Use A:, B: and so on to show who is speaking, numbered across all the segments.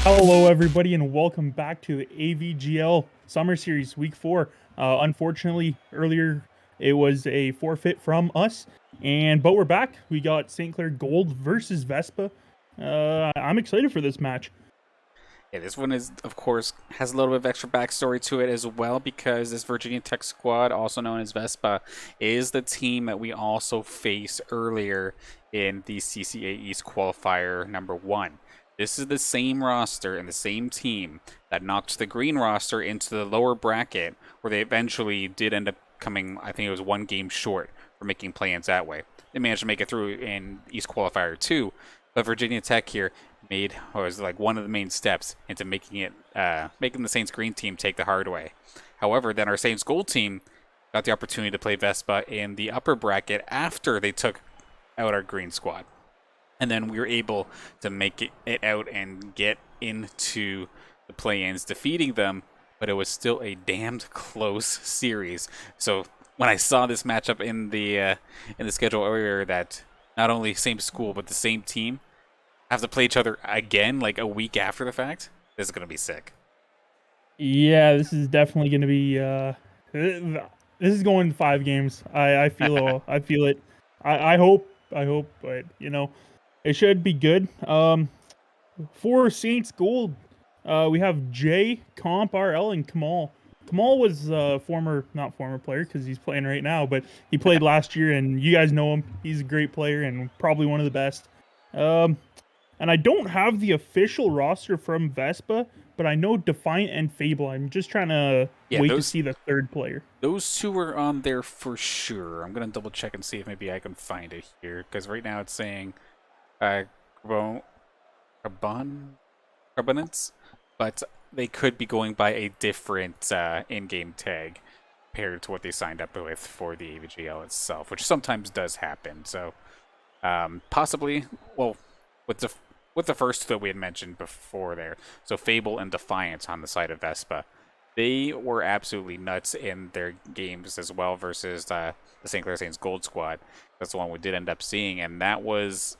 A: Hello, everybody, and welcome back to AVGL Summer Series Week 4. Unfortunately, earlier it was a forfeit from us, but we're back. We got St. Clair Gold versus Vespa. I'm excited for this match.
B: Yeah, this one is, of course, has a little bit of extra backstory to it as well because this Virginia Tech squad, also known as VESPA, is the team that we also faced earlier in the CCA East qualifier #1. This is the same roster and the same team that knocked the green roster into the lower bracket, where they eventually did end up coming, I think it was one game short for making play-ins that way. They managed to make it through in East qualifier 2, but Virginia Tech here was like one of the main steps into making the Saints green team take the hard way. However, then our Saints gold team got the opportunity to play Vespa in the upper bracket after they took out our green squad, and then we were able to make it out and get into the play-ins, defeating them. But it was still a damned close series. So when I saw this matchup in the schedule earlier, that not only same school but the same team have to play each other again like a week after the fact, this is going to be sick.
A: Yeah, this is definitely going to be. This is going 5 games. I feel. I feel it. I hope. I hope, but it should be good. For Saints Gold, we have Jay, Comp, RL, and Kamal. Kamal was not former player because he's playing right now, but he played last year, and you guys know him. He's a great player and probably one of the best. Um, and I don't have the official roster from Vespa, but I know Defiant and Fable. I'm just trying to
B: Yeah,
A: wait to
B: those
A: see the third player.
B: those two are on there for sure. I'm gonna double check and see if maybe I can find it here because right now it's saying Carbon Carbonance, but they could be going by a different in-game tag compared to what they signed up with for the AVGL itself, which sometimes does happen. So possibly, well, with the first that we had mentioned before there, so Fable and Defiance on the side of Vespa, they were absolutely nuts in their games as well versus the St. Clair Saints Gold Squad. That's the one we did end up seeing, and that was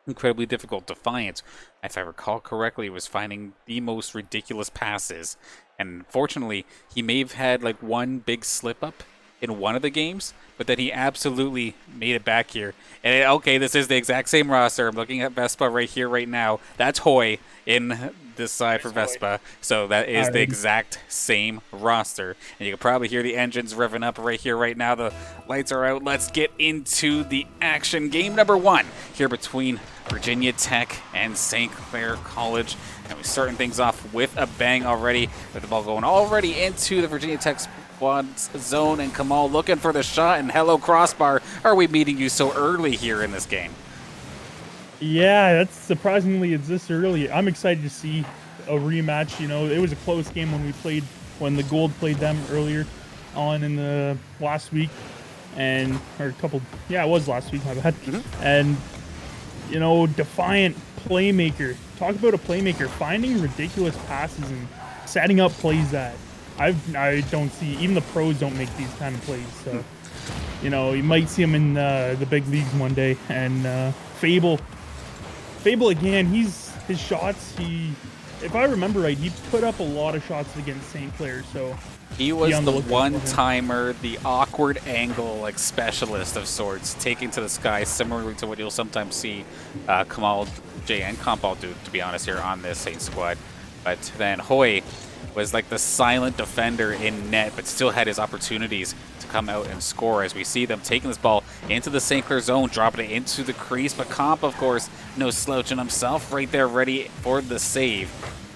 B: incredibly difficult. Defiance, if I recall correctly, was finding the most ridiculous passes, and fortunately, he may have had like one big slip up in one of the games, but then he absolutely made it back here. And okay, this is the exact same roster. I'm looking at Vespa right here, right now. That's Hoy in this side for Vespa. So that is the
A: Alrighty.
B: exact same roster. And you can probably hear the engines revving up right here, right now. The lights are out. Let's get into the action. Game #1 here between Virginia Tech and St. Clair College. And we're starting things off with a bang already, with the ball going already into the Virginia Tech squad's zone, and Kamal looking for the shot, and hello crossbar, are we meeting you so early here in this game?
A: Yeah, that's surprisingly it's this early. I'm excited to see a rematch. It was a close game when the Gold played them earlier on in the last week, it was last week, my bad. And Defiant playmaker. Talk about a playmaker finding ridiculous passes and setting up plays that I don't see. Even the pros don't make these kind of plays. So you might see him in the big leagues one day. And Fable again. His shots. If I remember right, he put up a lot of shots against St. Clair. So
B: He
A: be
B: was
A: on
B: the
A: the lookout for him.
B: one-timer, the awkward angle like specialist of sorts, taking to the sky, similarly to what you'll sometimes see Kamal, J, and Kompal do, to be honest, here on this Saints squad. But then Hoy was like the silent defender in net, but still had his opportunities to come out and score, as we see them taking this ball into the St. Clair zone, dropping it into the crease. But Comp, of course, no slouch in himself, right there ready for the save.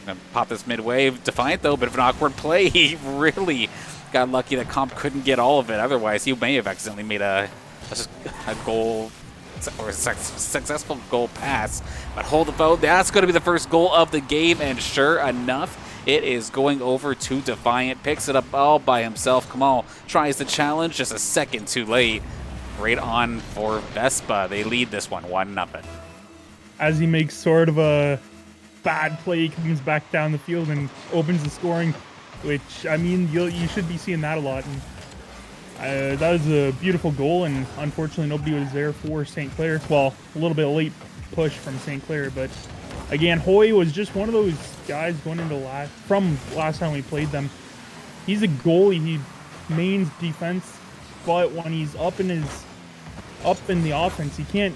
B: Gonna pop this midway. Defiant, though, bit of an awkward play. He really got lucky that Comp couldn't get all of it. Otherwise, he may have accidentally made a goal or a successful goal pass. But hold the phone. That's going to be the first goal of the game. And sure enough, it is going over to Defiant. Picks it up all by himself. Kamal tries the challenge just a second too late. Right on for Vespa. They lead this one 1-0.
A: As he makes sort of a bad play, he comes back down the field and opens the scoring, which, I mean, you should be seeing that a lot. And that was a beautiful goal, and unfortunately nobody was there for St. Clair. Well, a little bit late push from St. Clair, but again, Hoy was just one of those guys going into last time we played them. He's a goalie. He mains defense, but when he's up in the offense, you can't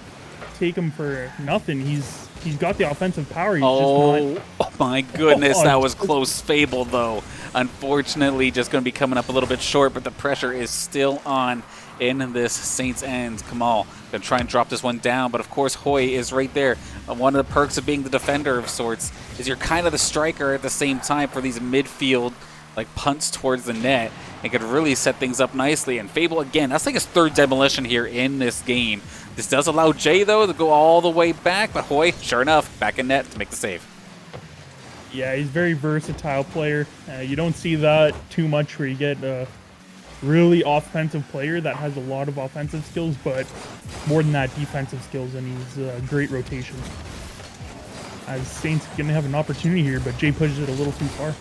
A: take him for nothing. He's got the offensive power. He's just not.
B: Oh my goodness, that was close. Fable, though, unfortunately, just going to be coming up a little bit short, but the pressure is still on in this Saints end. Kamal going to try and drop this one down, but of course Hoy is right there. One of the perks of being the defender of sorts is you're kind of the striker at the same time for these midfield like punts towards the net. It could really set things up nicely. And Fable, again, that's like his third demolition here in this game. This does allow Jay, though, to go all the way back, but Hoy, sure enough, back in net to make the save.
A: Yeah, he's a very versatile player. You don't see that too much where you get a really offensive player that has a lot of offensive skills, but more than that, defensive skills, and he's a great rotation. As Saints going to have an opportunity here, but Jay pushes it a little too far.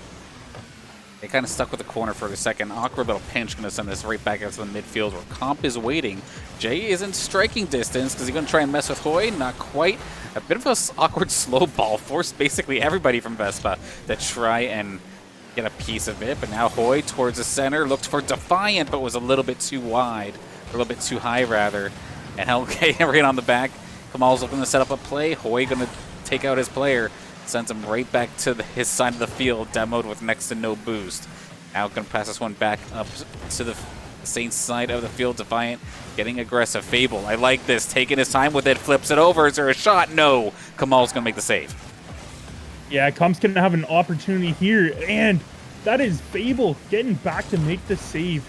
B: They kind of stuck with the corner for a second. Awkward little pinch, going to send this right back out to the midfield where Comp is waiting. Jay is in striking distance because he's going to try and mess with Hoy. Not quite. A bit of an awkward slow ball. Forced basically everybody from Vespa to try and get a piece of it. But now Hoy towards the center. Looked for Defiant, but was a little bit too wide. Or a little bit too high, rather. And okay, right on the back. Kamal's looking to set up a play. Hoy going to take out his player. Sends him right back to his side of the field, demoed with next to no boost. Now going to pass this one back up to the Saints side of the field. Defiant getting aggressive. Fable, I like this. Taking his time with it. Flips it over. Is there a shot? No. Kamal's going to make the save.
A: Yeah, Comp's going to have an opportunity here. And that is Fable getting back to make the save.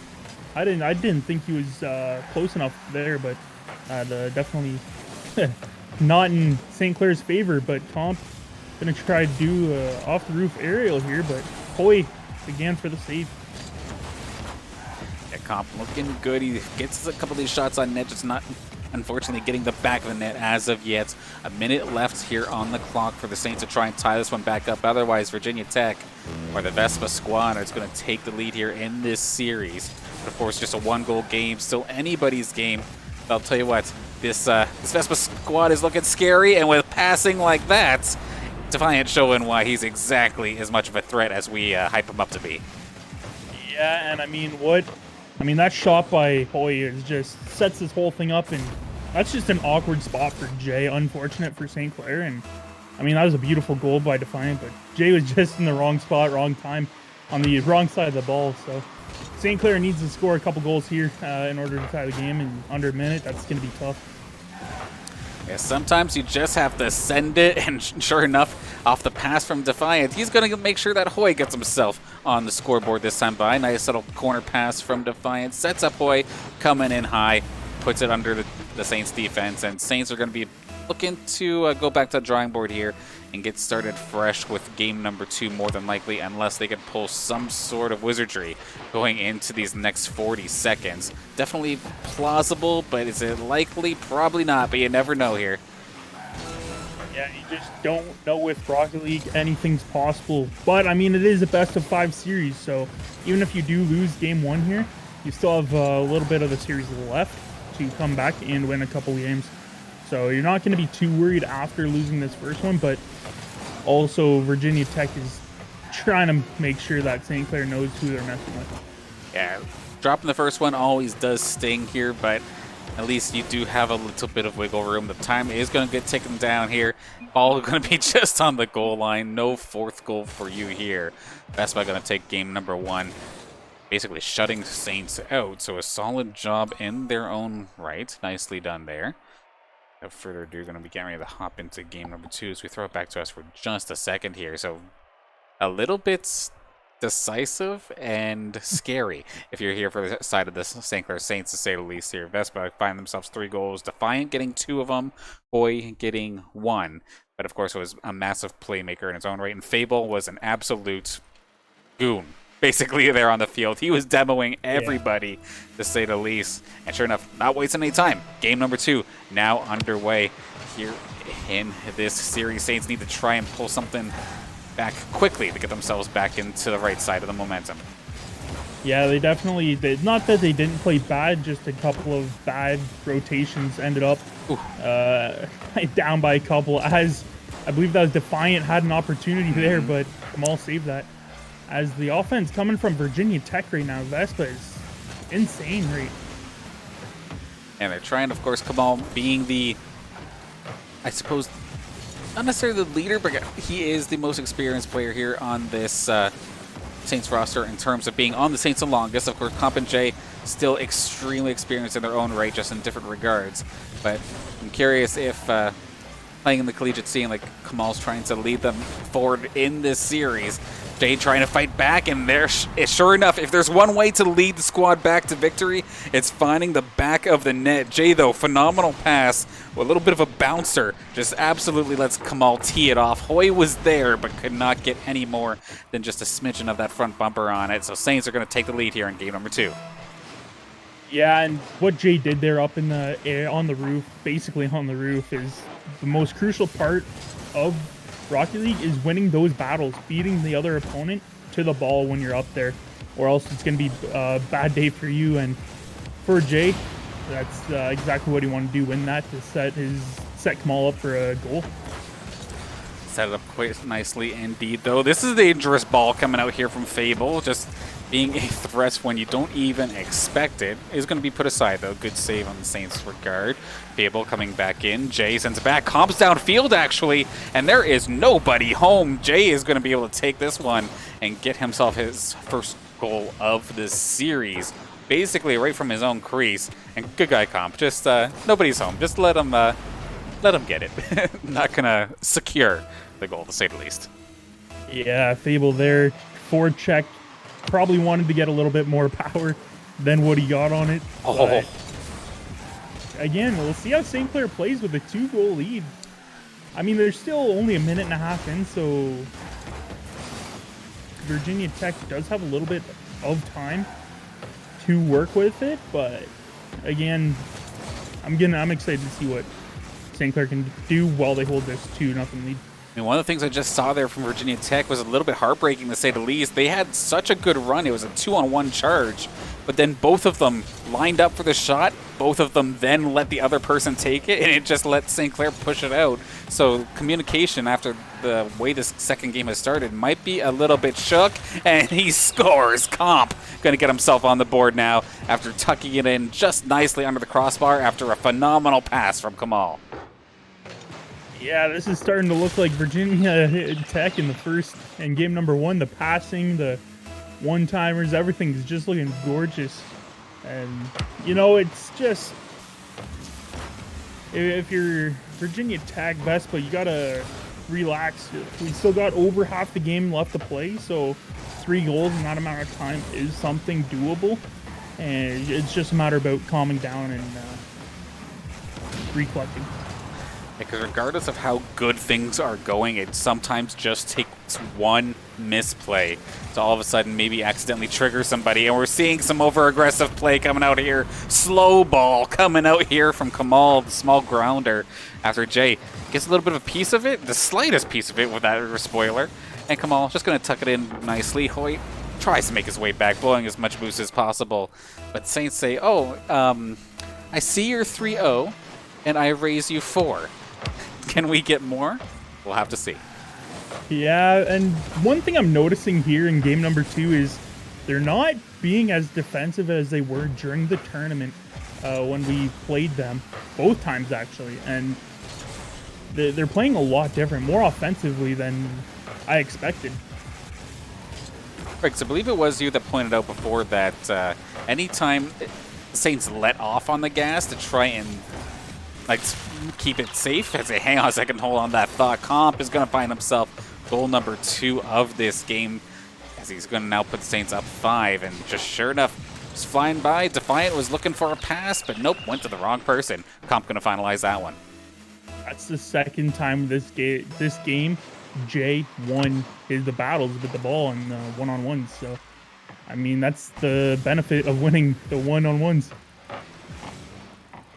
A: I didn't think he was close enough there, but definitely not in St. Clair's favor. But Comp going to try to do off the roof aerial here, but Hoy again for the save.
B: Yeah, Comp looking good. He gets a couple of these shots on net, just not unfortunately getting the back of the net as of yet. A minute left here on the clock for the Saints to try and tie this one back up. Otherwise, Virginia Tech or the Vespa squad is going to take the lead here in this series. But of course, just a one-goal game, still anybody's game. But I'll tell you what, this Vespa squad is looking scary, and with passing like that, Defiant showing why he's exactly as much of a threat as we hype him up to be.
A: Yeah, and I mean, that shot by Hoy is just sets this whole thing up, and that's just an awkward spot for Jay. Unfortunate for St. Clair, and I mean, that was a beautiful goal by Defiant, but Jay was just in the wrong spot, wrong time, on the wrong side of the ball. So St. Clair needs to score a couple goals here in order to tie the game in under a minute. That's going to be tough.
B: Yeah, sometimes you just have to send it, and sure enough, off the pass from Defiant, he's going to make sure that Hoy gets himself on the scoreboard this time by. Nice little corner pass from Defiant, sets up Hoy, coming in high, puts it under the Saints defense, and Saints are going to be looking to go back to the drawing board here and get started fresh with game number 2 more than likely, unless they can pull some sort of wizardry going into these next 40 seconds. Definitely plausible, but is it likely? Probably not, but you never know here.
A: Yeah, you just don't know with Rocket League. Anything's possible. But, I mean, it is a best-of-5 series, so even if you do lose game 1 here, you still have a little bit of the series left to come back and win a couple games. So you're not going to be too worried after losing this first one, but also Virginia Tech is trying to make sure that St. Clair knows who they're messing with.
B: Yeah, dropping the first one always does sting here, but at least you do have a little bit of wiggle room. The time is going to get taken down here. All going to be just on the goal line. No fourth goal for you here. Vespa going to take game number 1, basically shutting Saints out. So a solid job in their own right. Nicely done there. Without further ado, going to be getting ready to hop into game number 2 as we throw it back to us for just a second here. So a little bit decisive and scary if you're here for the side of the St. Clair Saints, to say the least here. Vespa find themselves 3 goals. Defiant getting 2 of them. Hoy getting 1. But of course, it was a massive playmaker in its own right. And Fable was an absolute goon, basically, there on the field. He was demoing everybody, to say the least. And sure enough, not wasting any time. Game number 2 now underway here in this series. Saints need to try and pull something back quickly to get themselves back into the right side of the momentum.
A: Yeah, they definitely did. Not that they didn't play bad, just a couple of bad rotations ended up down by a couple. As I believe that was Defiant had an opportunity there,
B: Mhm.
A: but Kamal saved that. As the offense coming from Virginia Tech right now, Vespa is insane right.
B: And they're trying, of course, Kamal being the, I suppose, not necessarily the leader, but he is the most experienced player here on this Saints roster in terms of being on the Saints the longest. Of course, Comp and Jay still extremely experienced in their own right, just in different regards. But I'm curious if playing in the collegiate scene, like Kamal's trying to lead them forward in this series. Jay trying to fight back, and there, sure enough, if there's one way to lead the squad back to victory, it's finding the back of the net. Jay, though, phenomenal pass, a little bit of a bouncer, just absolutely lets Kamal tee it off. Hoy was there, but could not get any more than just a smidgen of that front bumper on it. So Saints are going to take the lead here in game number 2.
A: Yeah, and what Jay did there up in the air on the roof, basically on the roof, is the most crucial part of Rocket League is winning those battles, beating the other opponent to the ball when you're up there, or else it's going to be a bad day for you. And for Jay, that's exactly what he wanted to do, win that to set Kamal up for a goal.
B: Set it up quite nicely indeed, though. This is a dangerous ball coming out here from Fable. Just being a threat when you don't even expect it is going to be put aside, though. Good save on the Saints' regard. Fable coming back in. Jay sends it back. Comps downfield, actually, and there is nobody home. Jay is going to be able to take this one and get himself his first goal of the series. Basically right from his own crease. And good guy, Comp. Just nobody's home. Just let him get it. Not going to secure the goal, to say the least.
A: Yeah, Fable there, forward check. Probably wanted to get a little bit more power than what he got on it.
B: Oh.
A: Again, we'll see how St. Clair plays with a 2-goal lead. I mean, there's still only a minute and a half in, so Virginia Tech does have a little bit of time to work with it, but again, I'm excited to see what St. Clair can do while they hold this 2-0 lead.
B: I mean, one of the things I just saw there from Virginia Tech was a little bit heartbreaking, to say the least. They had such a good run. It was a 2-on-1 charge, but then both of them lined up for the shot. Both of them then let the other person take it, and it just let St. Clair push it out. So communication after the way this second game has started might be a little bit shook, and he scores. Comp going to get himself on the board now after tucking it in just nicely under the crossbar after a phenomenal pass from Kamal.
A: Yeah, this is starting to look like Virginia Tech in game number 1. The passing, the one-timers, everything's just looking gorgeous. And, you know, it's just, if you're Virginia Tech, Vespa, you gotta relax. We still got over half the game left to play, so 3 goals in that amount of time is something doable. And it's just a matter about calming down and recollecting.
B: Because regardless of how good things are going, it sometimes just takes one misplay to all of a sudden maybe accidentally trigger somebody. And we're seeing some over-aggressive play coming out here. Slow ball coming out here from Kamal, the small grounder, after Jay gets a little bit of a piece of it, the slightest piece of it with that spoiler. And Kamal just going to tuck it in nicely. Hoyt tries to make his way back, blowing as much boost as possible. But Saints say, oh, I see you're 3-0, and I raise you 4. Can we get more? We'll have to see.
A: Yeah, and one thing I'm noticing here in game number 2 is they're not being as defensive as they were during the tournament when we played them, both times actually, and they're playing a lot different, more offensively than I expected.
B: Right, so I believe it was you that pointed out before that anytime Saints let off on the gas to try and keep it safe, I say, hang on a second, hold on that thought. Comp is going to find himself goal number 2 of this game, as he's going to now put Saints up 5. And just sure enough, just flying by. Defiant was looking for a pass, but nope, went to the wrong person. Comp going to finalize that one.
A: That's the second time this game, Jay won the battles with the ball in one-on-ones. So, I mean, that's the benefit of winning the one-on-ones.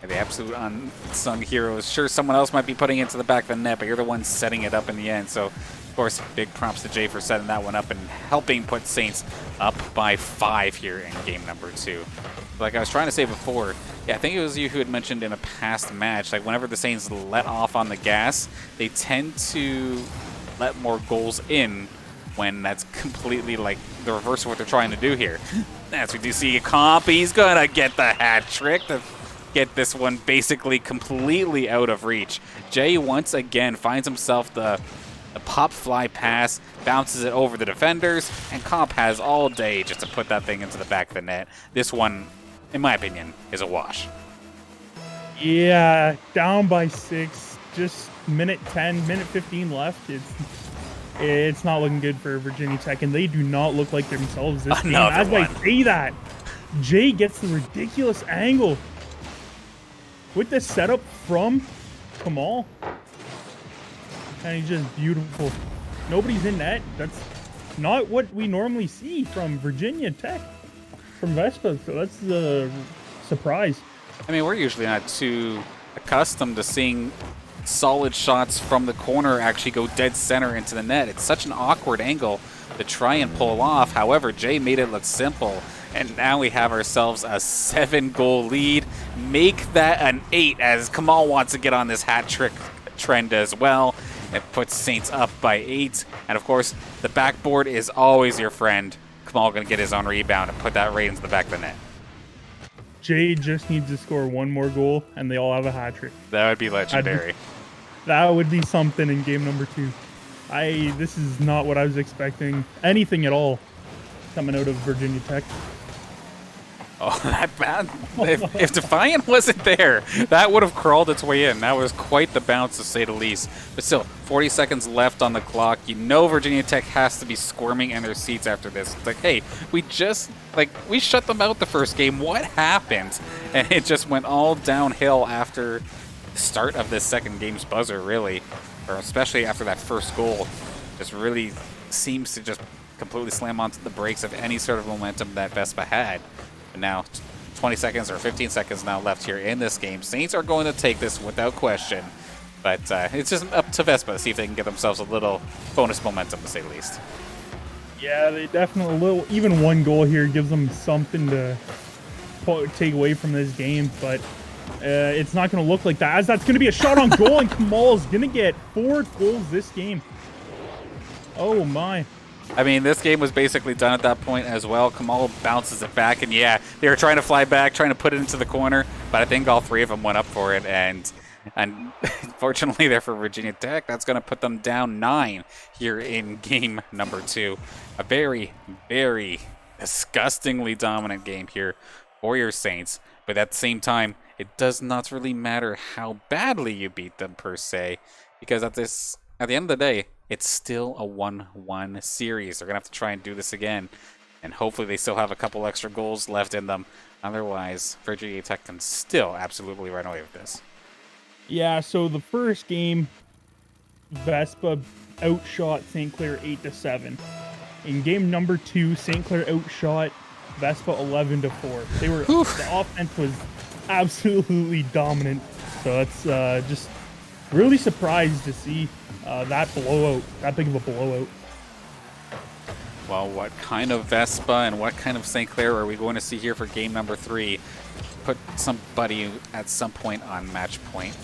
B: The absolute unsung heroes. Sure, someone else might be putting it to the back of the net, but you're the one setting it up in the end. So, of course, big props to Jay for setting that one up and helping put Saints up by 5 here in game number 2. like I was trying to say before, yeah, I think it was you who had mentioned in a past match, like whenever the Saints let off on the gas, they tend to let more goals in when that's completely like the reverse of what they're trying to do here. As we do see Comp, he's gonna get the hat trick to get this one basically completely out of reach. Jay once again finds himself the pop fly pass, bounces it over the defenders, and Comp has all day just to put that thing into the back of the net. This one, in my opinion, is a wash.
A: Yeah, down by 6, just minute 10, minute 15 left. It's not looking good for Virginia Tech, and they do not look like themselves this game. As I say that, Jay gets the ridiculous angle with the setup from Kamal. And he's just beautiful. Nobody's in net. That's not what we normally see from Virginia Tech, from VESPA. So that's the surprise.
B: I mean, we're usually not too accustomed to seeing solid shots from the corner actually go dead center into the net. It's such an awkward angle to try and pull off. However, Jay made it look simple. And now we have ourselves a 7-goal lead. Make that an 8 as Kamal wants to get on this hat trick trend as well. It puts Saints up by 8. And of course, the backboard is always your friend. Kamal going to get his own rebound and put that right into the back of the net.
A: Jay just needs to score one more goal, and they all have a hat trick.
B: That would be legendary.
A: That would be something in game number 2. This is not what I was expecting. Anything at all coming out of Virginia Tech.
B: Oh, that bad. If Defiant wasn't there, that would have crawled its way in. That was quite the bounce, to say the least. But still, 40 seconds left on the clock. You know Virginia Tech has to be squirming in their seats after this. It's like, hey, we shut them out the first game. What happened? And it just went all downhill after the start of this second game's buzzer, really. Or especially after that first goal. Just really seems to just completely slam onto the brakes of any sort of momentum that VESPA had. Now 20 seconds or 15 seconds now left here in this game. Saints are going to take this without question, but it's just up to VESPA to see if they can get themselves a little bonus momentum, to say the least.
A: Yeah, they definitely even one goal here gives them something to take away from this game, but it's not going to look like that, as that's going to be a shot on goal, and Kamal's going to get 4 goals this game. Oh my.
B: I mean, this game was basically done at that point as well. Kamal bounces it back, and yeah, they were trying to fly back, trying to put it into the corner, but I think all 3 of them went up for it, and unfortunately there for Virginia Tech, that's going to put them down 9 here in game number 2. A very, very disgustingly dominant game here for your Saints, but at the same time, it does not really matter how badly you beat them per se, because at the end of the day, it's still a 1-1 series. They're going to have to try and do this again. And hopefully they still have a couple extra goals left in them. Otherwise, Virginia Tech can still absolutely run away with this.
A: Yeah, so the first game, VESPA outshot St. Clair 8-7. In game number 2, St. Clair outshot VESPA 11-4. The offense was absolutely dominant. So it's just really surprised to see that blowout, that big of a blowout.
B: Well, what kind of VESPA and what kind of St. Clair are we going to see here for game number 3? Put somebody at some point on match point.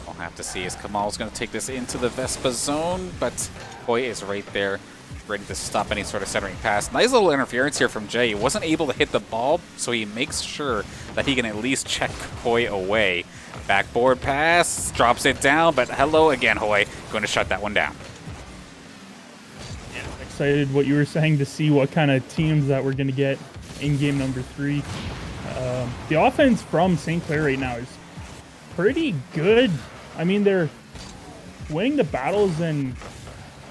B: We'll have to see, as Kamal's going to take this into the VESPA zone, but Hoy is right there, ready to stop any sort of centering pass. Nice little interference here from Jay. He wasn't able to hit the ball, so he makes sure that he can at least check Hoy away. Backboard pass, drops it down, but hello again, Hoy. Going to shut that one down.
A: Yeah, excited what you were saying to see what kind of teams that we're going to get in game number 3. The offense from St. Clair right now is pretty good. I mean, they're winning the battles and,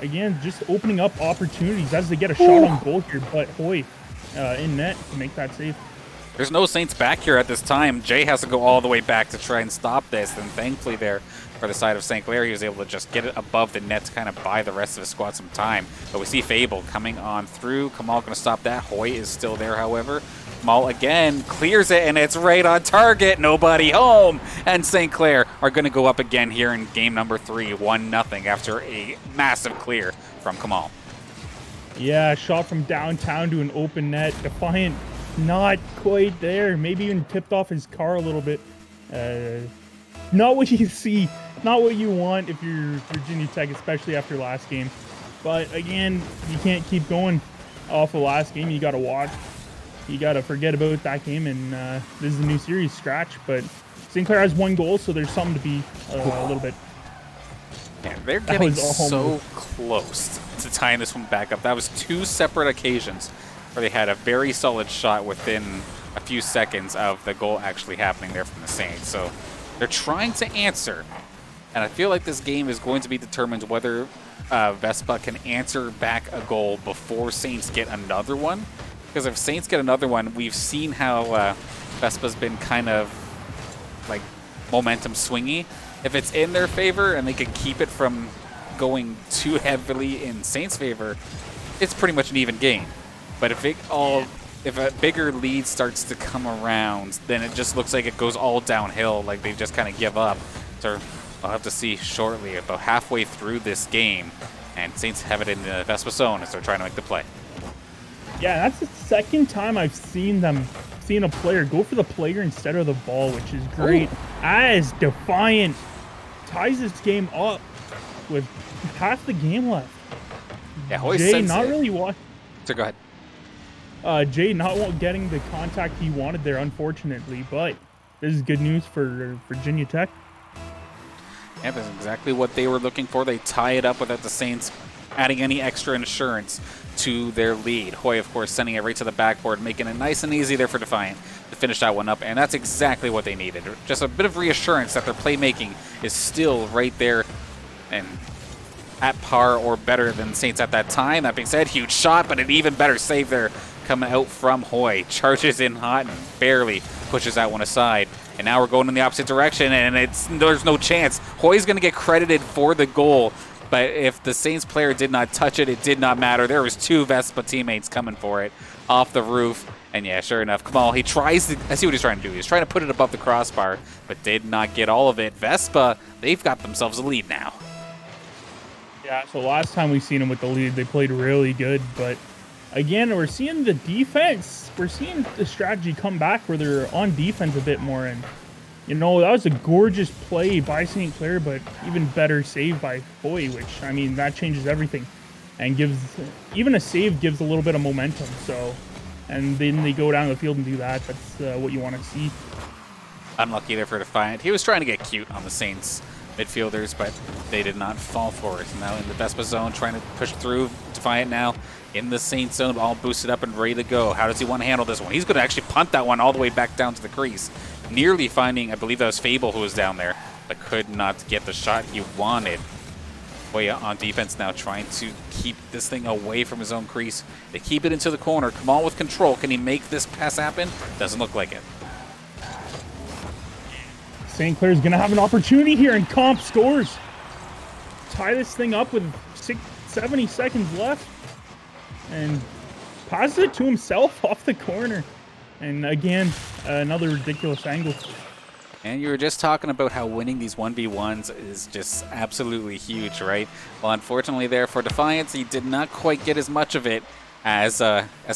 A: again, just opening up opportunities as they get a shot on goal here. But Hoy in net to make that save.
B: There's no Saints back here at this time. Jay has to go all the way back to try and stop this. And thankfully there, for the side of St. Clair, he was able to just get it above the net to kind of buy the rest of his squad some time. But we see Fable coming on through. Kamal going to stop that. Hoy is still there, however. Kamal again clears it, and it's right on target. Nobody home. And St. Clair are going to go up again here in game number 3, 1-0 after a massive clear from Kamal.
A: Yeah, shot from downtown to an open net. Defiant not quite there. Maybe even tipped off his car a little bit. Not what you see, not what you want if you're Virginia Tech, especially after last game. But again, you can't keep going off of last game. You got to watch. You got to forget about that game, and this is a new series, scratch. But St. Clair has 1 goal, so there's something to be a little bit.
B: Yeah, they're getting so close to tying this one back up. That was 2 separate occasions where they had a very solid shot within a few seconds of the goal actually happening there from the Saints. So they're trying to answer, and I feel like this game is going to be determined whether VESPA can answer back a goal before Saints get another one. Because if Saints get another one, we've seen how VESPA's been kind of like momentum swingy. If it's in their favor and they can keep it from going too heavily in Saints' favor, it's pretty much an even game. But if if a bigger lead starts to come around, then it just looks like it goes all downhill, like they just kind of give up. So I'll have to see shortly, about halfway through this game, and Saints have it in the VESPA zone as they're trying to make the play.
A: Yeah, that's the second time I've seen a player go for the player instead of the ball, which is great. Ooh. As Defiant ties this game up with half the game left.
B: Yeah, Hoy
A: Jay not really want.
B: So go ahead.
A: Jay not getting the contact he wanted there, unfortunately, but this is good news for Virginia Tech.
B: Yeah, that's exactly what they were looking for. They tie it up without the Saints adding any extra insurance to their lead. Hoy, of course, sending it right to the backboard, making it nice and easy there for Defiant to finish that one up, and that's exactly what they needed. Just a bit of reassurance that their playmaking is still right there and at par or better than Saints at that time. That being said, huge shot, but an even better save there coming out from Hoy. Charges in hot and barely pushes that one aside. And now we're going in the opposite direction, and there's no chance. Hoy's going to get credited for the goal, but if the Saints player did not touch it, it did not matter. There was 2 VESPA teammates coming for it off the roof. And yeah, sure enough, Kamal, I see what he's trying to do. He's trying to put it above the crossbar, but did not get all of it. VESPA, they've got themselves a lead now.
A: Yeah, so last time we seen them with the lead, they played really good. But again, we're seeing the defense. We're seeing the strategy come back where they're on defense a bit more. And, you know, that was a gorgeous play by St. Clair, but even better save by Hoy, which, I mean, that changes everything. And even a save gives a little bit of momentum. So, and then they go down the field and do that. That's what you want to see.
B: Unlucky there for Defiant. He was trying to get cute on the Saints midfielders, but they did not fall for it. Now in the VESPA zone, trying to push through. Defiant now in the Saints zone, all boosted up and ready to go. How does he want to handle this one? He's going to actually punt that one all the way back down to the crease. Nearly finding, I believe that was Fable who was down there, but could not get the shot he wanted. Hoy on defense now, trying to keep this thing away from his own crease. They keep it into the corner. Kamal with control. Can he make this pass happen? Doesn't look like it.
A: St. Clair's going to have an opportunity here, and Comp scores. Tie this thing up with 70 seconds left. And passes it to himself off the corner. And again, another ridiculous angle.
B: And you were just talking about how winning these 1v1s is just absolutely huge, right? Well, unfortunately there for Defiance, he did not quite get as much of it as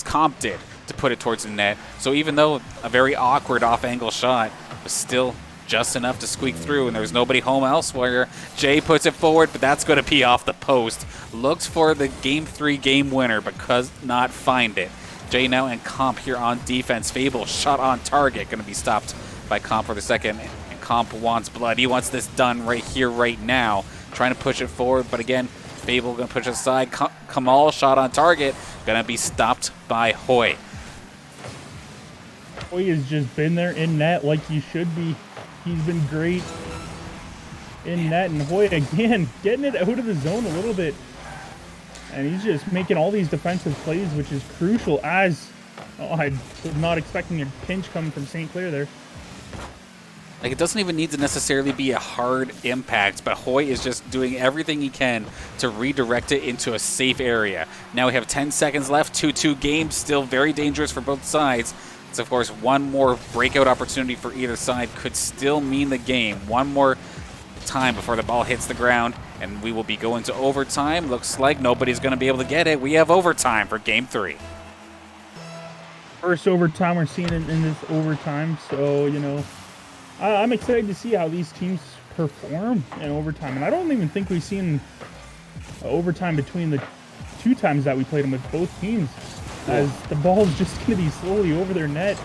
B: Comp did to put it towards the net. So even though a very awkward off-angle shot was still just enough to squeak through, and there was nobody home elsewhere. Jay puts it forward, but that's going to be off the post. Looks for the Game 3 game winner, but could not find it. Jay now and Comp here on defense. Fable shot on target, going to be stopped by Comp for the second. And Comp wants blood. He wants this done right here, right now. Trying to push it forward, but again, Fable going to push it aside. Kamal shot on target, going to be stopped by Hoy.
A: Hoy has just been there in net like he should be. He's been great in net, and Hoy again getting it out of the zone a little bit, and he's just making all these defensive plays, which is crucial. I was not expecting a pinch coming from St. Clair there.
B: Like, it doesn't even need to necessarily be a hard impact, but Hoy is just doing everything he can to redirect it into a safe area. Now we have 10 seconds left, 2-2 game, still very dangerous for both sides. So, of course, one more breakout opportunity for either side could still mean the game. One more time before the ball hits the ground, and we will be going to overtime. Looks like nobody's going to be able to get it. We have overtime for Game 3.
A: First overtime we're seeing in this overtime, so you know I'm excited to see how these teams perform in overtime. And I don't even think we've seen overtime between the 2 times that we played them with both teams, as the ball's just going to be slowly over their net.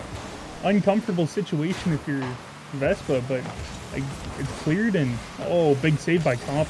A: Uncomfortable situation if you're Vespa, but like, it's cleared, and oh, big save by Comp.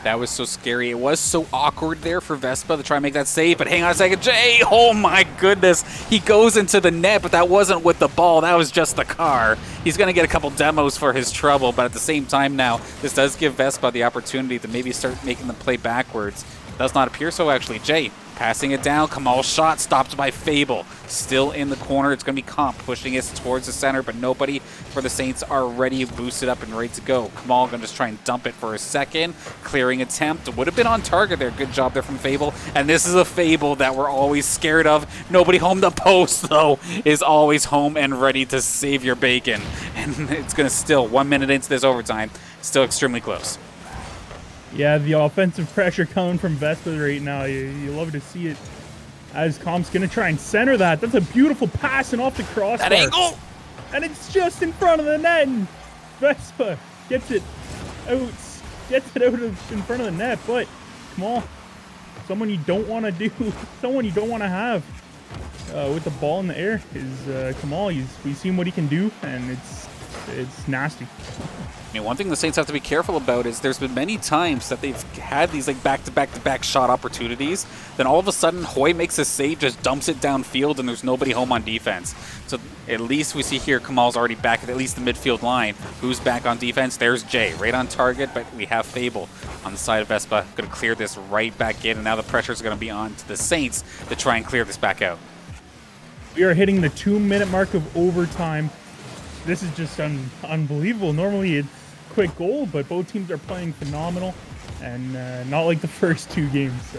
B: That was so scary. It was so awkward there for Vespa to try and make that save, but hang on a second. Jay, oh my goodness. He goes into the net, but that wasn't with the ball. That was just the car. He's going to get a couple demos for his trouble, but at the same time now, this does give Vespa the opportunity to maybe start making them play backwards. Does not appear so, actually. Jay passing it down. Kamal's shot stopped by Fable. Still in the corner. It's going to be Comp pushing it towards the center, but nobody for the Saints are ready, boosted up and ready to go. Kamal going to just try and dump it for a second. Clearing attempt. Would have been on target there. Good job there from Fable. And this is a Fable that we're always scared of. Nobody home. The post, though, is always home and ready to save your bacon. And it's going to still, 1 minute into this overtime, still extremely close.
A: Yeah, the offensive pressure coming from Vespa right now. You love to see it. As Comp's going to try and center that. That's a beautiful pass and off the crossbar.
B: That angle!
A: And it's just in front of the net. And Vespa gets it out in front of the net. But, come on. Someone you don't want to do. Someone you don't want to have with the ball in the air is Kamal. We've seen what he can do, and it's nasty.
B: I mean, one thing the Saints have to be careful about is there's been many times that they've had these like back-to-back-to-back shot opportunities. Then all of a sudden, Hoy makes a save, just dumps it downfield, and there's nobody home on defense. So at least we see here Kamal's already back at least the midfield line. Who's back on defense? There's Jay, right on target, but we have Fable on the side of Vespa. Going to clear this right back in, and now the pressure is going to be on to the Saints to try and clear this back out.
A: We are hitting the 2-minute mark of overtime. This is just unbelievable. Normally it's quick goal, but both teams are playing phenomenal, and not like the first 2 games. So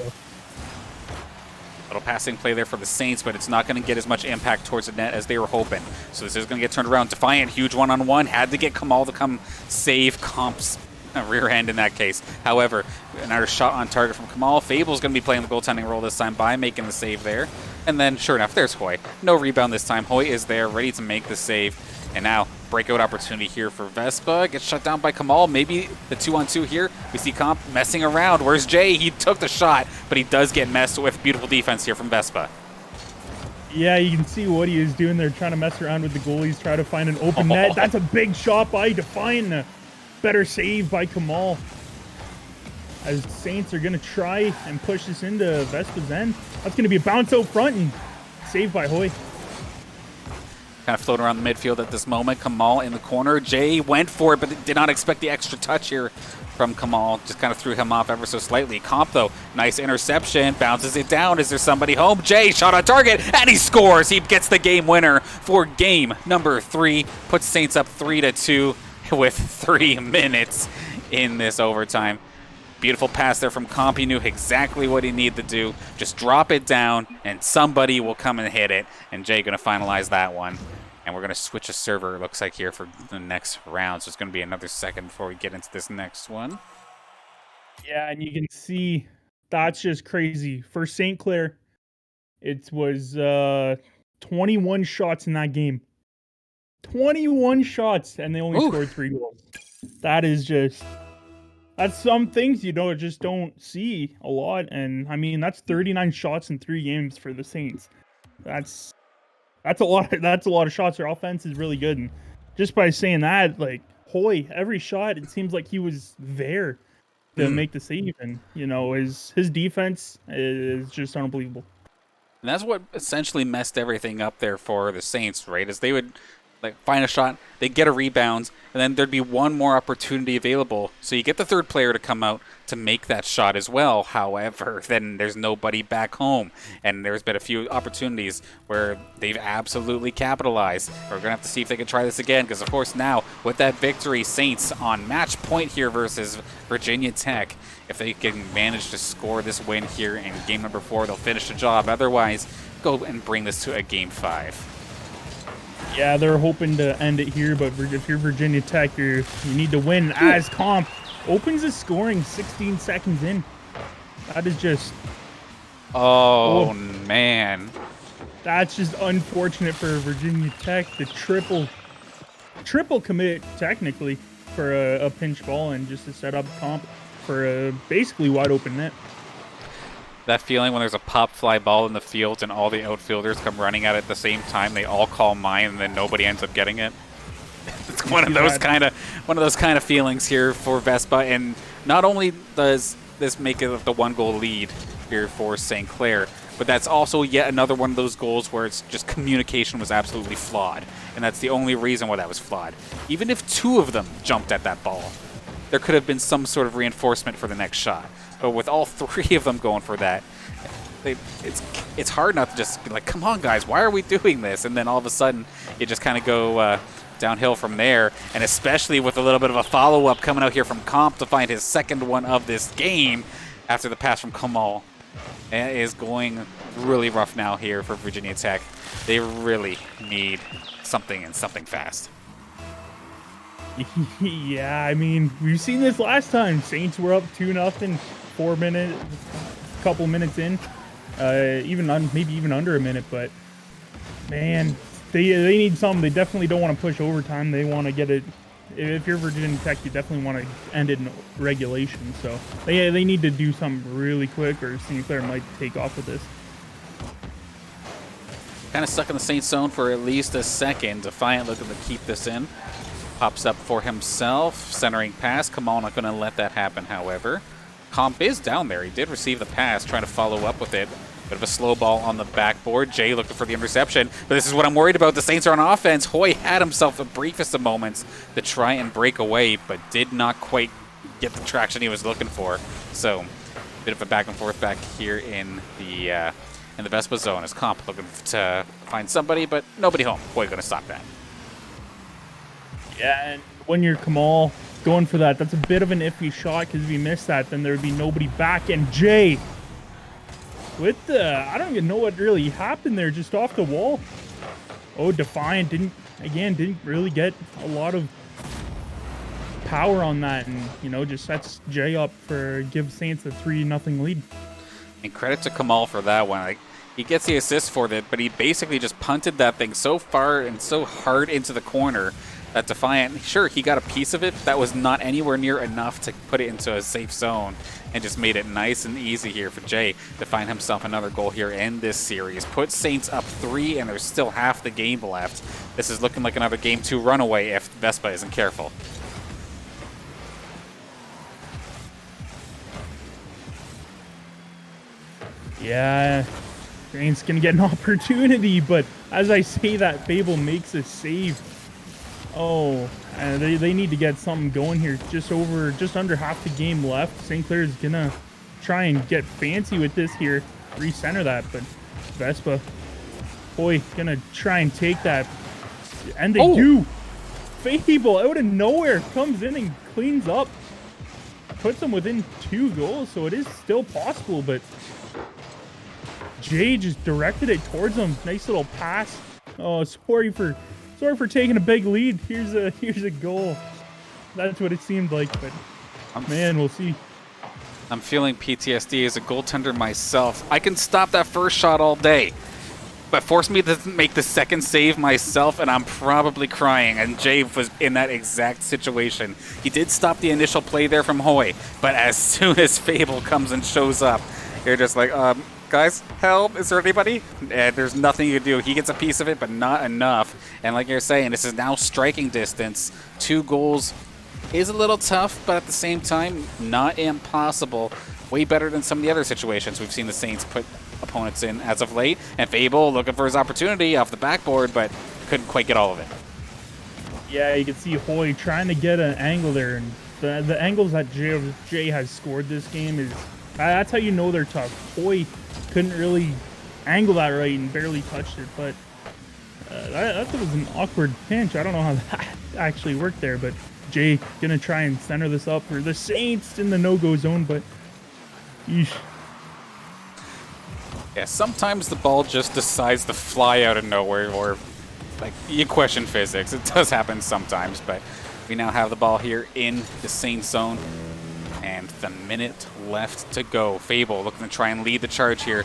B: little passing play there for the Saints, but it's not going to get as much impact towards the net as they were hoping. So this is going to get turned around. Defiant, huge one-on-one. Had to get Kamal to come save Comp's rear end in that case. However, another shot on target from Kamal. Fable's going to be playing the goaltending role this time by making the save there. And then, sure enough, there's Hoy. No rebound this time. Hoy is there, ready to make the save. And now, breakout opportunity here for Vespa. Gets shut down by Kamal. Maybe the 2-on-2 here. We see Comp messing around. Where's Jay? He took the shot, but he does get messed with. Beautiful defense here from Vespa.
A: Yeah, you can see what he is doing there, trying to mess around with the goalies, try to find an open net. That's a big shot by Defiant. Better save by Kamal. As Saints are going to try and push this into Vespa's end. That's going to be a bounce out front and saved by Hoy.
B: Kind of floating around the midfield at this moment. Kamal in the corner. Jay went for it, but did not expect the extra touch here from Kamal. Just kind of threw him off ever so slightly. Comp, though, nice interception. Bounces it down. Is there somebody home? Jay, shot on target, and he scores. He gets the game winner for game number 3. Puts Saints up 3-2 with 3 minutes in this overtime. Beautiful pass there from Comp. He knew exactly what he needed to do. Just drop it down, and somebody will come and hit it. And Jay going to finalize that one. And we're going to switch a server, it looks like, here for the next round. So it's going to be another second before we get into this next one.
A: Yeah, and you can see that's just crazy. For St. Clair, it was 21 shots in that game. 21 shots, and they only scored 3 goals. That is just... That's some things you just don't see a lot, and I mean that's 39 shots in 3 games for the Saints. That's a lot. That's a lot of shots. Their offense is really good, and just by saying that, like Hoy, every shot it seems like he was there to make the save, and you know his defense is just unbelievable.
B: And that's what essentially messed everything up there for the Saints, right? As they would like find a shot, they get a rebound, and then there'd be one more opportunity available. So you get the third player to come out to make that shot as well. However, then there's nobody back home, and there's been a few opportunities where they've absolutely capitalized. We're gonna have to see if they can try this again, because of course now with that victory, Saints on match point here versus Virginia Tech. If they can manage to score this win here in game number 4, they'll finish the job. Otherwise, go and bring this to a game 5.
A: Yeah, they're hoping to end it here, but if you're Virginia Tech, you need to win. As Comp opens his scoring 16 seconds in. That is just...
B: Oh, man.
A: That's just unfortunate for Virginia Tech. The triple commit technically for a pinch ball and just to set up comp for a basically wide open net.
B: That feeling when there's a pop fly ball in the field and all the outfielders come running at it at the same time, they all call mine, and then nobody ends up getting it. It's one of those kind of feelings here for VESPA, and not only does this make it the 1-goal lead here for St. Clair, but that's also yet another one of those goals where it's just communication was absolutely flawed, and that's the only reason why that was flawed. Even if 2 of them jumped at that ball, there could have been some sort of reinforcement for the next shot. But with all 3 of them going for that, it's hard not to just be like, come on, guys, why are we doing this? And then all of a sudden, you just kind of go downhill from there, and especially with a little bit of a follow-up coming out here from Comp to find his second one of this game after the pass from Kamal. It is going really rough now here for Virginia Tech. They really need something, and something fast.
A: Yeah, I mean, we've seen this last time. Saints were up 2-0, 4 minutes, couple minutes in, maybe even under a minute. But man, they need something. They definitely don't want to push overtime. They want to get it. If you're Virginia Tech, you definitely want to end it in regulation. So they need to do something really quick, or St. Clair might take off with this.
B: Kind of stuck in the Saints zone for at least a second. Defiant looking to keep this in. Pops up for himself. Centering pass. Kamal not going to let that happen, however. Comp is down there. He did receive the pass, trying to follow up with it. Bit of a slow ball on the backboard. Jay looking for the interception. But this is what I'm worried about. The Saints are on offense. Hoy had himself the briefest of moments to try and break away, but did not quite get the traction he was looking for. So, bit of a back and forth back here in the VESPA zone as Comp looking to find somebody, but nobody home. Hoy going to stop that.
A: Yeah, and when you're Kamal going for that, that's a bit of an iffy shot, because if you miss that, then there would be nobody back. And Jay, with I don't even know what really happened there, just off the wall. Oh, Defiant didn't really get a lot of power on that, and just sets Jay up for give Saints a 3-0 lead.
B: And credit to Kamal for that one. Like, he gets the assist for it, but he basically just punted that thing so far and so hard into the corner that Defiant, sure, he got a piece of it. That was not anywhere near enough to put it into a safe zone, and just made it nice and easy here for Jay to find himself another goal here in this series. Put Saints up 3, and there's still half the game left. This is looking like another Game 2 runaway if VESPA isn't careful.
A: Yeah, Saints gonna get an opportunity, but as I say that, Fable makes a save. Oh, they need to get something going here. Just under half the game left. St. Clair is gonna try and get fancy with this here, recenter that, but VESPA, boy, gonna try and take that, and they do. Fable out of nowhere comes in and cleans up, puts them within 2 goals, so it is still possible. But Jay just directed it towards them. Nice little pass. Oh, sorry for taking a big lead. Here's a goal. That's what it seemed like, but man, we'll see.
B: I'm feeling PTSD as a goaltender myself. I can stop that first shot all day, but force me to make the second save myself, and I'm probably crying. And Jay was in that exact situation. He did stop the initial play there from Hoy, but as soon as Fable comes and shows up, you're just like, guys, help, is there anybody? And there's nothing you can do. He gets a piece of it, but not enough. And like you're saying, this is now striking distance. 2 goals is a little tough, but at the same time, not impossible. Way better than some of the other situations we've seen the Saints put opponents in as of late. And Fable looking for his opportunity off the backboard, but couldn't quite get all of it.
A: Yeah, you can see Hoy trying to get an angle there, and the angles that Jay has scored this game is, that's how you know they're tough. Hoy couldn't really angle that right and barely touched it, but that was an awkward pinch. I don't know how that actually worked there, but Jay gonna try and center this up for the Saints in the no-go zone, but yeesh.
B: Yeah, sometimes the ball just decides to fly out of nowhere, or like you question physics. It does happen sometimes, but we now have the ball here in the Saints zone. And the minute left to go. Fable looking to try and lead the charge here.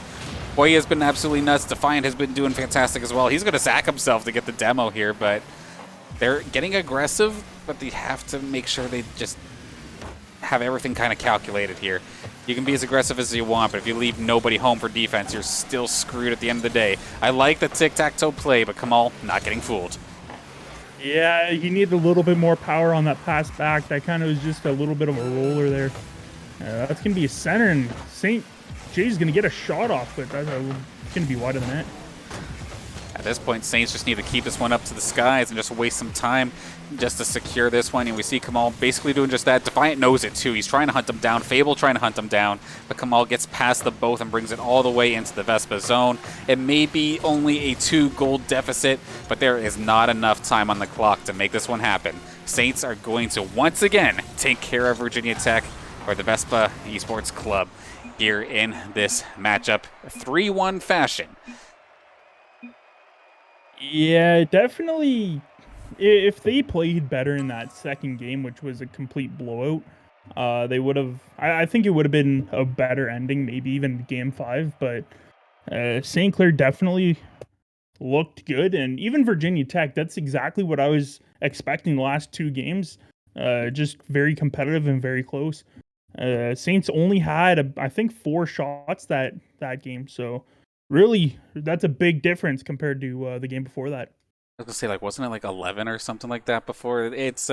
B: Boy has been absolutely nuts. Defiant has been doing fantastic as well. He's going to sack himself to get the demo here, but they're getting aggressive, but they have to make sure they just have everything kind of calculated here. You can be as aggressive as you want, but if you leave nobody home for defense, you're still screwed at the end of the day. I like the tic-tac-toe play, but Kamal not getting fooled.
A: Yeah, he needed a little bit more power on that pass back. That kind of was just a little bit of a roller there. That's going to be a center, and St. J's going to get a shot off, but that's going to be wide of the net.
B: At this point, Saints just need to keep this one up to the skies and just waste some time just to secure this one. And we see Kamal basically doing just that. Defiant knows it too. He's trying to hunt him down. Fable trying to hunt him down. But Kamal gets past the both and brings it all the way into the Vespa zone. It may be only a 2-gold deficit, but there is not enough time on the clock to make this one happen. Saints are going to once again take care of Virginia Tech, or the Vespa Esports Club, here in this matchup. 3-1 fashion.
A: Yeah, definitely. If they played better in that second game, which was a complete blowout, they would have. I think it would have been a better ending, maybe even Game 5. But St. Clair definitely looked good, and even Virginia Tech. That's exactly what I was expecting the last 2 games. Just very competitive and very close. Saints only had, I think, 4 shots that game. So really, that's a big difference compared to the game before that.
B: I was gonna say, like, wasn't it like 11 or something like that before? It's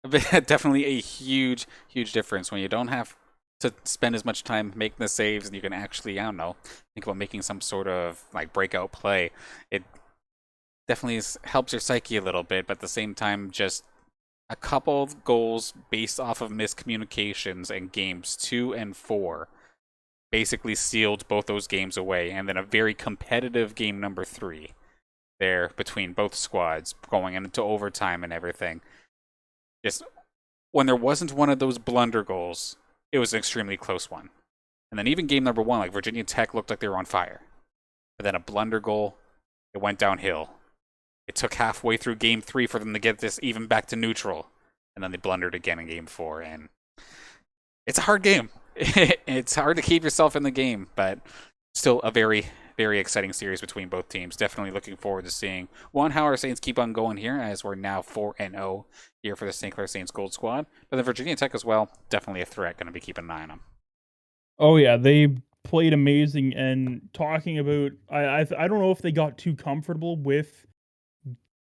B: definitely a huge, huge difference when you don't have to spend as much time making the saves and you can actually, I don't know, think about making some sort of like breakout play. It definitely helps your psyche a little bit, but at the same time, just a couple of goals based off of miscommunications in games 2 and 4 basically sealed both those games away, and then a very competitive game number 3 there between both squads going into overtime and everything. Just when there wasn't one of those blunder goals, it was an extremely close one. And then even game number 1, like Virginia Tech looked like they were on fire. But then a blunder goal, it went downhill. It took halfway through game 3 for them to get this even back to neutral. And then they blundered again in game 4. And it's a hard game. It's hard to keep yourself in the game, but still a very, very exciting series between both teams. Definitely looking forward to seeing how our Saints keep on going here, as we're now 4-0 here for the St. Clair Saints Gold Squad. But the Virginia Tech as well, definitely a threat. Going to be keeping an eye on them.
A: Oh yeah, they played amazing. And talking about, I don't know if they got too comfortable with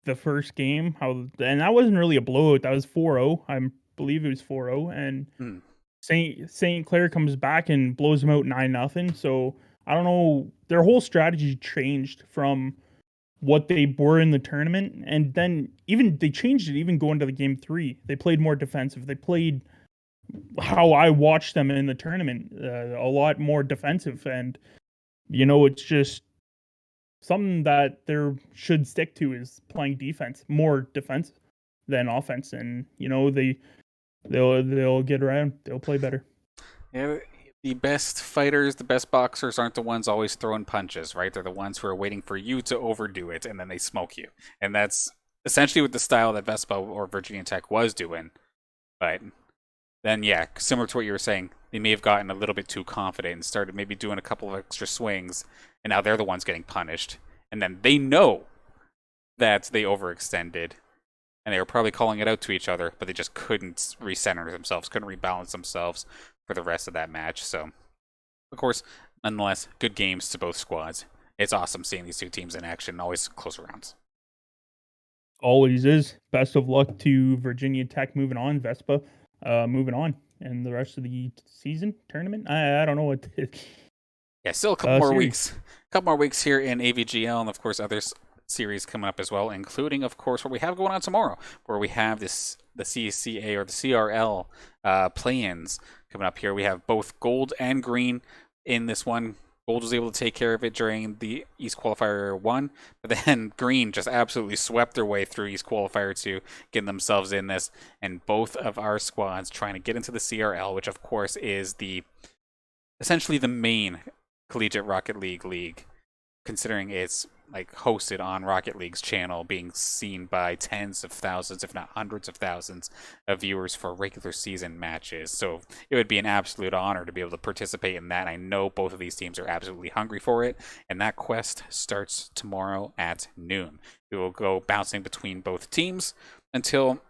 A: the first game. And that wasn't really a blowout. That was 4-0. I believe it was 4-0, and St. Clair comes back and blows them out 9-0. So I don't know. Their whole strategy changed from what they were in the tournament, and then even they changed it. Even going to the game 3, they played more defensive. They played how I watched them in the tournament, a lot more defensive, and it's just something that they should stick to is playing defense, more defense than offense, and they'll get around. They'll play better.
B: Yeah, the best fighters, the best boxers aren't the ones always throwing punches, right? They're the ones who are waiting for you to overdo it, and then they smoke you. And that's essentially what the style that Vespa or Virginia Tech was doing. But then, yeah, similar to what you were saying, they may have gotten a little bit too confident and started maybe doing a couple of extra swings, and now they're the ones getting punished. And then they know that they overextended, and they were probably calling it out to each other, but they just couldn't recenter themselves, couldn't rebalance themselves for the rest of that match. So, of course, nonetheless, good games to both squads. It's awesome seeing these two teams in action, always close rounds.
A: Always is. Best of luck to Virginia Tech moving on, Vespa moving on, and the rest of the season tournament. I don't know what.
B: Yeah, still a couple more
A: series.
B: weeks. A couple more weeks here in AVGL, and of course other series coming up as well, including, of course, what we have going on tomorrow, where we have the CCA or the CRL play-ins coming up here. We have both gold and green in this one. Gold was able to take care of it during the East Qualifier 1, but then green just absolutely swept their way through East Qualifier 2, getting themselves in this, and both of our squads trying to get into the CRL, which of course is essentially the main Collegiate Rocket League, considering it's like hosted on Rocket League's channel, being seen by tens of thousands, if not hundreds of thousands, of viewers for regular season matches. So it would be an absolute honor to be able to participate in that. I know both of these teams are absolutely hungry for it, and that quest starts tomorrow at noon. We will go bouncing between both teams until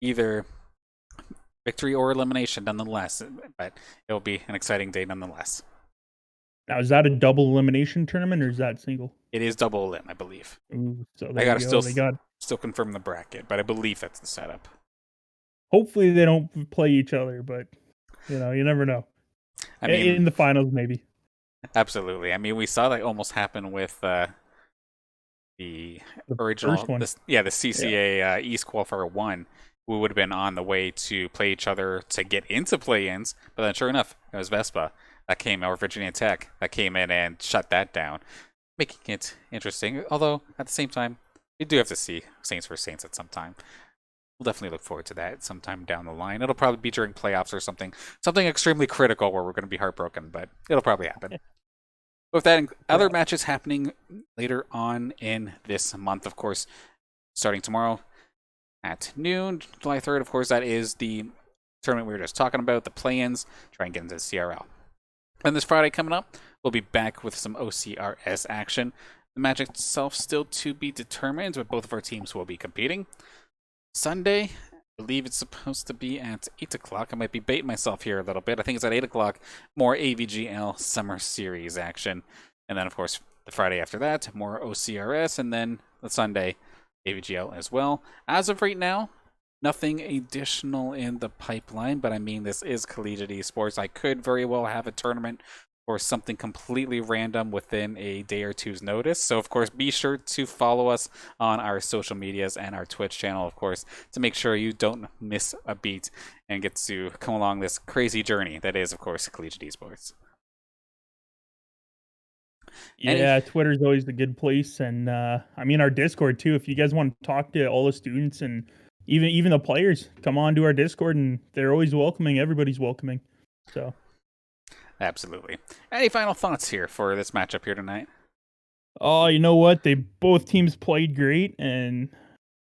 B: either victory or elimination, nonetheless. But it'll be an exciting day, nonetheless.
A: Now, is that a double elimination tournament or is that single?
B: It is double elim, I believe.
A: Ooh, so
B: I
A: there
B: gotta
A: you go. They got.
B: still confirm the bracket, but I believe that's the setup.
A: Hopefully, they don't play each other, but you know, you never know.
B: I mean,
A: In the finals, maybe.
B: absolutely. I mean, we saw that almost happen with the
A: First
B: original,
A: one.
B: the CCA East Qualifier 1. We would have been on the way to play each other to get into play-ins, but then sure enough, it was VESPA that came, or Virginia Tech that came in and shut that down, making it interesting. Although at the same time, we do have to see Saints vs Saints at some time. We'll definitely look forward to that sometime down the line. It'll probably be during playoffs or something extremely critical where we're going to be heartbroken, but it'll probably happen. With that, other matches happening later on in this month, of course, starting tomorrow at noon, July 3rd. Of course, that is the tournament we were just talking about, the play-ins, try and get into the CRL. And this Friday coming up, we'll be back with some OCRS action. The match itself still to be determined, but both of our teams will be competing. Sunday, I believe it's supposed to be at 8 o'clock. I might be baiting myself here a little bit. I think it's at 8 o'clock. More AVGL Summer Series action. And then, of course, the Friday after that, more OCRS. And then the Sunday, AVGL as well. As of right now, nothing additional in the pipeline. But I mean, this is collegiate esports. I could very well have a tournament or something completely random within a day or two's notice. So, of course, be sure to follow us on our social medias and our Twitch channel, of course, to make sure you don't miss a beat and get to come along this crazy journey that is, of course, collegiate esports.
A: Yeah, Twitter's always a good place, and I mean our Discord too. If you guys want to talk to all the students and even the players, come on to our Discord, and they're always welcoming. Everybody's welcoming. So.
B: Absolutely. Any final thoughts here for this matchup here tonight?
A: Oh, you know what? Both teams played great, and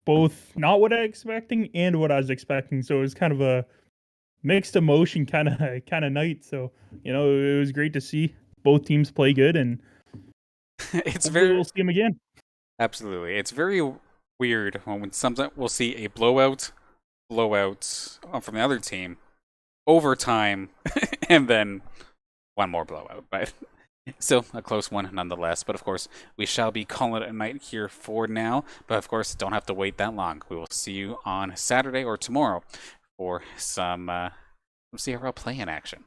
A: both not what I was expecting and what I was expecting. So it was kind of a mixed emotion kind of night. So it was great to see both teams play good, and
B: it's
A: we'll see them again.
B: Absolutely, it's very weird when sometimes we'll see a blowout from the other team, overtime, and then one more blowout, but still a close one nonetheless. But of course, we shall be calling it a night here for now. But of course, don't have to wait that long. We will see you on Saturday or tomorrow for some CRL play-in action.